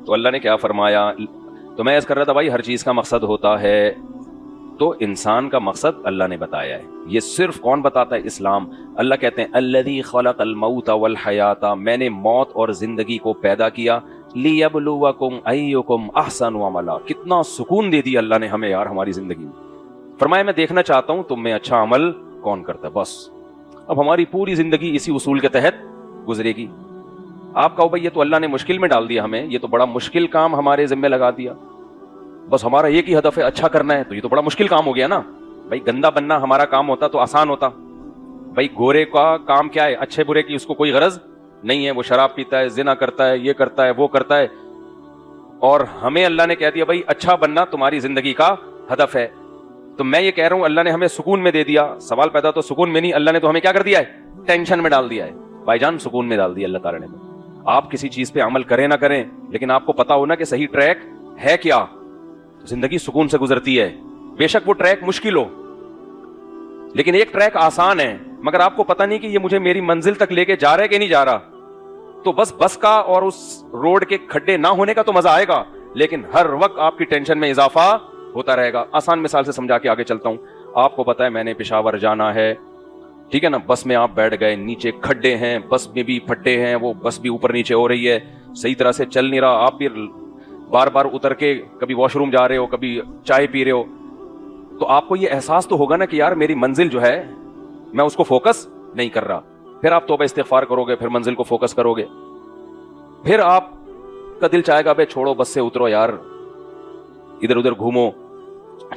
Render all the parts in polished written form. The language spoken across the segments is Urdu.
تو اللہ نے کیا فرمایا؟ تو میں عرض کر رہا تھا بھائی ہر چیز کا مقصد ہوتا ہے، تو انسان کا مقصد اللہ نے بتایا ہے. یہ صرف کون بتاتا ہے؟ اسلام. اللہ کہتے ہیں الذی خلق الموت والحیات، میں نے موت اور زندگی کو پیدا کیا، لیبلوکم ایکم احسن عملا. کتنا سکون دے دیا اللہ نے ہمیں یار ہماری زندگی میں. فرمایا میں دیکھنا چاہتا ہوں تم میں اچھا عمل کون کرتا ہے. بس اب ہماری پوری زندگی اسی اصول کے تحت گزرے گی. آپ کہو بھائی یہ تو اللہ نے مشکل میں ڈال دیا ہمیں، یہ تو بڑا مشکل کام ہمارے ذمہ لگا دیا، بس ہمارا ایک ہی ہدف ہے اچھا کرنا ہے، تو یہ تو بڑا مشکل کام ہو گیا نا. بھائی گندا بننا ہمارا کام ہوتا تو آسان ہوتا. بھائی گورے کا کام کیا ہے؟ اچھے برے کی اس کو کوئی غرض نہیں ہے، وہ شراب پیتا ہے، زنا کرتا ہے، یہ کرتا ہے، وہ کرتا ہے. اور ہمیں اللہ نے کہہ دیا بھائی اچھا بننا تمہاری زندگی کا ہدف ہے. تو میں یہ کہہ رہا ہوں اللہ نے ہمیں سکون میں دے دیا. سوال پیدا تو سکون میں نہیں، اللہ نے تو ہمیں کیا کر دیا ہے؟ ٹینشن میں ڈال دیا ہے. بھائی جان سکون میں ڈال دیا اللہ تعالی نے. آپ کسی چیز پہ عمل کریں نہ کریں، لیکن آپ کو پتا ہونا کہ صحیح ٹریک ہے کیا، زندگی سکون سے گزرتی ہے. بے شک وہ ٹریک مشکل ہو، لیکن ایک ٹریک آسان ہے، مگر آپ کو پتا نہیں کہ یہ مجھے میری منزل تک لے کے جا رہا ہے کہ نہیں جا رہا. تو بس کا اور اس روڈ کے کھڈے نہ ہونے کا تو مزہ آئے گا، لیکن ہر وقت آپ کی ٹینشن میں اضافہ ہوتا رہے گا. آسان مثال سے سمجھا کے آگے چلتا ہوں. آپ کو پتا ہے میں نے پشاور جانا ہے، ٹھیک ہے نا، بس میں آپ بیٹھ گئے، نیچے کھڈے ہیں، بس میں بھی پھٹے ہیں، وہ بس بھی اوپر نیچے ہو رہی ہے، صحیح طرح سے چل نہیں رہا. آپ بھی بار بار اتر کے کبھی واش روم جا رہے ہو، کبھی چائے پی رہے ہو، تو آپ کو یہ احساس تو ہوگا نا کہ یار میری منزل جو ہے میں اس کو فوکس نہیں کر رہا. پھر آپ توبہ استغفار کرو گے، پھر منزل کو فوکس کرو گے. پھر آپ کا دل چاہے گا بے چھوڑو بس سے اترو یار، ادھر ادھر گھومو،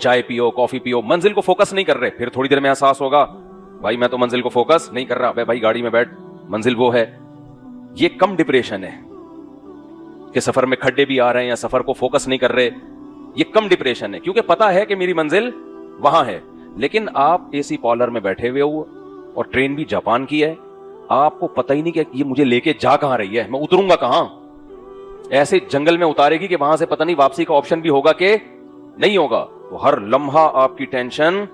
چائے پیو، کافی پیو، منزل کو فوکس نہیں کر رہے. پھر تھوڑی دیر میں احساس ہوگا بھائی میں تو منزل کو فوکس نہیں کر رہا، بھائی گاڑی میں بیٹھ، منزل وہ ہے. یہ کم ڈپریشن ہے کہ سفر میں کھڈے بھی آ رہے ہیں یا سفر کو فوکس نہیں کر رہے. یہ کم ڈپریشن ہے کیونکہ پتا ہے کہ میری منزل وہاں ہے. لیکن آپ اے سی پارلر میں بیٹھے ہوئے ہو اور ٹرین بھی جاپان کی ہے، آپ کو پتہ ہی نہیں کہ یہ مجھے لے کے جا کہاں رہی ہے، میں اتروں گا کہاں. ایسے جنگل میں اتارے گی کہ وہاں سے پتہ نہیں واپسی کا آپشن بھی ہوگا کہ نہیں ہوگا. تو ہر لمحہ آپ کی ٹینشن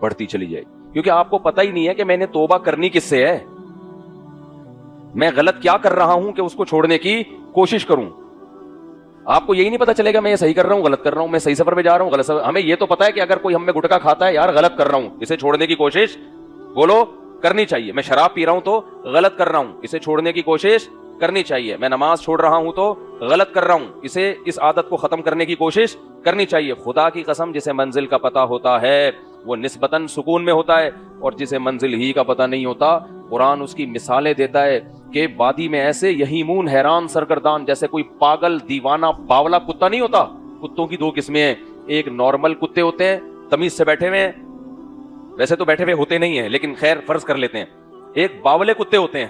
بڑھتی چلی جائے کیونکہ آپ کو پتہ ہی نہیں ہے کہ میں نے توبہ کرنی کس سے ہے، میں غلط کیا کر رہا ہوں کہ اس کو چھوڑنے کی کوشش کروں. آپ کو یہی نہیں پتا چلے گا میں یہ صحیح کر رہا ہوں غلط کر رہا ہوں، میں صحیح سفر پہ جا رہا ہوں غلط سفر. ہمیں یہ تو پتا ہے کہ اگر کوئی ہم میں گٹکا کھاتا ہے یار غلط کر رہا ہوں، اسے چھوڑنے کی کوشش بولو کرنی چاہیے. میں شراب پی رہا ہوں تو غلط کر رہا ہوں، اسے چھوڑنے کی کوشش کرنی چاہیے. میں نماز چھوڑ رہا ہوں تو غلط کر رہا ہوں، اسے اس عادت کو ختم کرنے کی کوشش کرنی چاہیے. خدا کی قسم جسے منزل کا پتہ ہوتا ہے وہ نسبتاً سکون میں ہوتا ہے، اور جسے منزل ہی کا پتہ نہیں ہوتا قرآن اس کی مثالیں دیتا ہے کہ وادی میں ایسے یہیمون حیران سرگردان جیسے کوئی پاگل دیوانہ باولا کتا نہیں ہوتا. کتوں کی دو قسمیں ہیں، ایک نارمل کتے ہوتے ہیں تمیز سے بیٹھے ہوئے ہیں، ویسے تو بیٹھے ہوئے ہوتے نہیں ہیں لیکن خیر فرض کر لیتے ہیں. ایک باولے کتے ہوتے ہیں.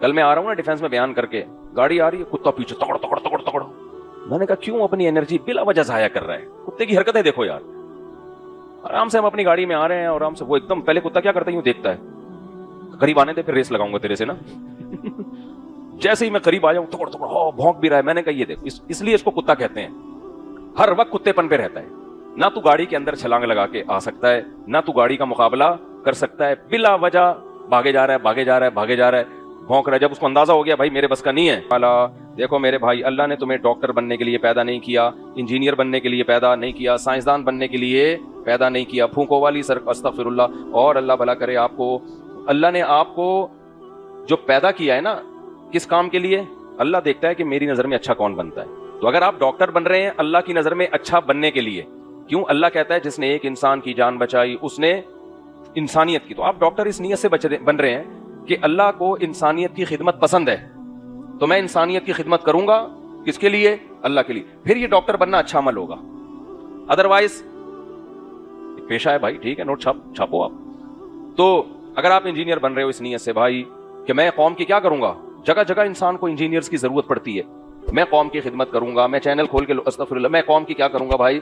کل میں آ رہا ہوں نا ڈیفینس میں بیان کر کے، گاڑی آ رہی ہے کتا پیچھے تکڑ تکڑ تکڑ تکڑ. میں نے کہا کیوں اپنی انرجی بلا وجہ ضائع کر رہا ہے؟ کتے کی حرکتیں دیکھو یار. آرام سے ہم اپنی گاڑی میں آ رہے ہیں، آرام سے وہ ایک دم پہلے کتا کیا کرتا ہے یوں دیکھتا ہے، قریب آنے دے پھر ریس لگاؤں گا تیرے سے نا. جیسے ہی میں قریب آ جاؤں تکڑ تکڑ بھونک بھی رہا ہے. میں نے کہا یہ دیکھ اس لیے اس کو کتا کہتے ہیں، ہر وقت کتے پن پہ رہتا ہے. نہ تو گاڑی کے اندر چھلانگ لگا کے آ سکتا ہے، نہ تو گاڑی کا مقابلہ کر سکتا ہے، بلا وجہ بھاگے جا رہا ہے بھاگے جا رہا ہے بھاگے جا رہا ہے، بھونک رہا ہے. جب اس کو اندازہ ہو گیا بھائی میرے بس کا نہیں ہے، دیکھو میرے بھائی اللہ نے تمہیں ڈاکٹر بننے کے لیے پیدا نہیں کیا، انجینئر بننے کے لیے پیدا نہیں کیا، سائنسدان بننے کے لیے پیدا نہیں کیا. پھونکو والی سر استغفر اللہ، اور اللہ بھلا کرے آپ کو. اللہ نے آپ کو جو پیدا کیا ہے نا کس کام کے لیے؟ اللہ دیکھتا ہے کہ میری نظر میں اچھا کون بنتا ہے. تو اگر آپ ڈاکٹر بن رہے ہیں اللہ کی نظر میں اچھا بننے کے لیے، کیوں؟ اللہ کہتا ہے جس نے ایک انسان کی جان بچائی اس نے انسانیت کی. تو آپ ڈاکٹر اس نیت سے بن رہے ہیں کہ اللہ کو انسانیت کی خدمت پسند ہے، تو میں انسانیت کی خدمت کروں گا. کس کے لیے؟ اللہ کے لیے. پھر یہ ڈاکٹر بننا اچھا عمل ہوگا. ادروائز پیشہ ہے بھائی، ٹھیک ہے نوٹ چھاپو آپ. تو اگر آپ انجینئر بن رہے ہو اس نیت سے بھائی کہ میں قوم کی کیا کروں گا، جگہ جگہ انسان کو انجینئرز کی ضرورت پڑتی ہے، میں قوم کی خدمت کروں گا، میں چینل کھول کے استغفر اللہ، میں قوم کی کیا کروں گا بھائی،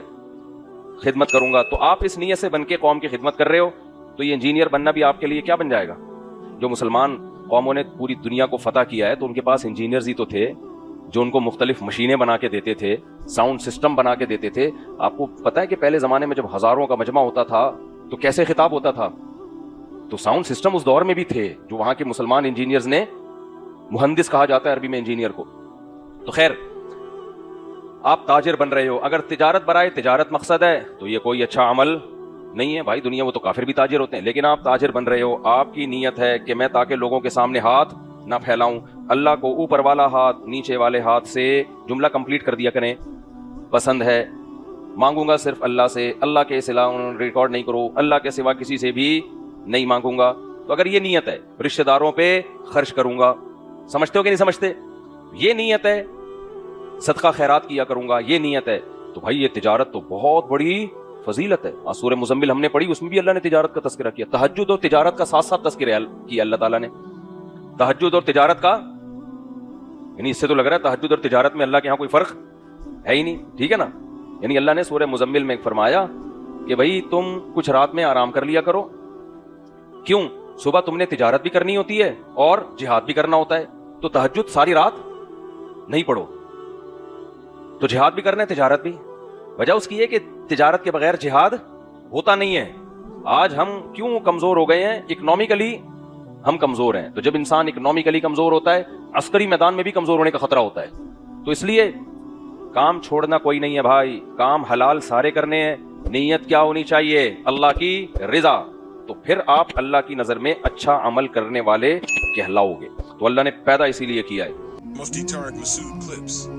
خدمت کروں گا. تو آپ اس نیت سے بن کے قوم کی خدمت کر رہے ہو تو یہ انجینئر بننا بھی آپ کے لیے کیا بن جائے گا. جو مسلمان قوموں نے پوری دنیا کو فتح کیا ہے تو ان کے پاس انجینئرز ہی تو تھے جو ان کو مختلف مشینیں بنا کے دیتے تھے، ساؤنڈ سسٹم بنا کے دیتے تھے. آپ کو پتہ ہے کہ پہلے زمانے میں جب ہزاروں کا مجمع ہوتا تھا تو کیسے خطاب ہوتا تھا؟ تو ساؤنڈ سسٹم اس دور میں بھی تھے جو وہاں کے مسلمان انجینئرز نے، مہندس کہا جاتا ہے عربی میں انجینئر کو. تو خیر آپ تاجر بن رہے ہو, اگر تجارت برائے تجارت مقصد ہے تو یہ کوئی اچھا عمل نہیں ہے بھائی. دنیا وہ تو کافر بھی تاجر ہوتے ہیں, لیکن آپ تاجر بن رہے ہو, آپ کی نیت ہے کہ میں تاکہ لوگوں کے سامنے ہاتھ نہ پھیلاؤں, اللہ کو اوپر والا ہاتھ نیچے والے ہاتھ سے جملہ کمپلیٹ کر دیا کریں, پسند ہے, مانگوں گا صرف اللہ سے, اللہ کے سوا ریکارڈ نہیں کرو, اللہ کے سوا کسی سے بھی نہیں مانگوں گا. تو اگر یہ نیت ہے رشتہ داروں پہ خرچ کروں گا, سمجھتے ہو کہ نہیں سمجھتے, یہ نیت ہے صدقہ خیرات کیا کروں گا, یہ نیت ہے, تو بھائی یہ تجارت تو بہت بڑی فضیلت ہے. سورہ مزمل ہم نے پڑھی, اس میں بھی اللہ نے تجارت کا تذکرہ کیا, تہجد اور تجارت کا ساتھ ساتھ تذکرہ کیا اللہ تعالیٰ نے. تہجد اور تجارت کا, یعنی اس سے تو لگ رہا ہے تہجد اور تجارت میں اللہ کے ہاں کوئی فرق ہے ہی نہیں, ٹھیک ہے نا. یعنی اللہ نے سورہ مزمل میں فرمایا کہ بھائی تم کچھ رات میں آرام کر لیا کرو, کیوں, صبح تم نے تجارت بھی کرنی ہوتی ہے اور جہاد بھی کرنا ہوتا ہے, تو تہجد ساری رات نہیں پڑھو, تو جہاد بھی کرنا ہے تجارت بھی. وجہ اس کی ہے کہ تجارت کے بغیر جہاد ہوتا نہیں ہے. آج ہم کیوں کمزور ہو گئے ہیں, اکنامکلی ہم کمزور ہیں. تو جب انسان اکنامکلی کمزور ہوتا ہے, عسکری میدان میں بھی کمزور ہونے کا خطرہ ہوتا ہے. تو اس لیے کام چھوڑنا کوئی نہیں ہے بھائی, کام حلال سارے کرنے ہیں. نیت کیا ہونی چاہیے, اللہ کی رضا, تو پھر آپ اللہ کی نظر میں اچھا عمل کرنے والے کہلاؤ گے. تو اللہ نے پیدا اسی لیے کیا ہے. Mufti Tariq Masood Clips.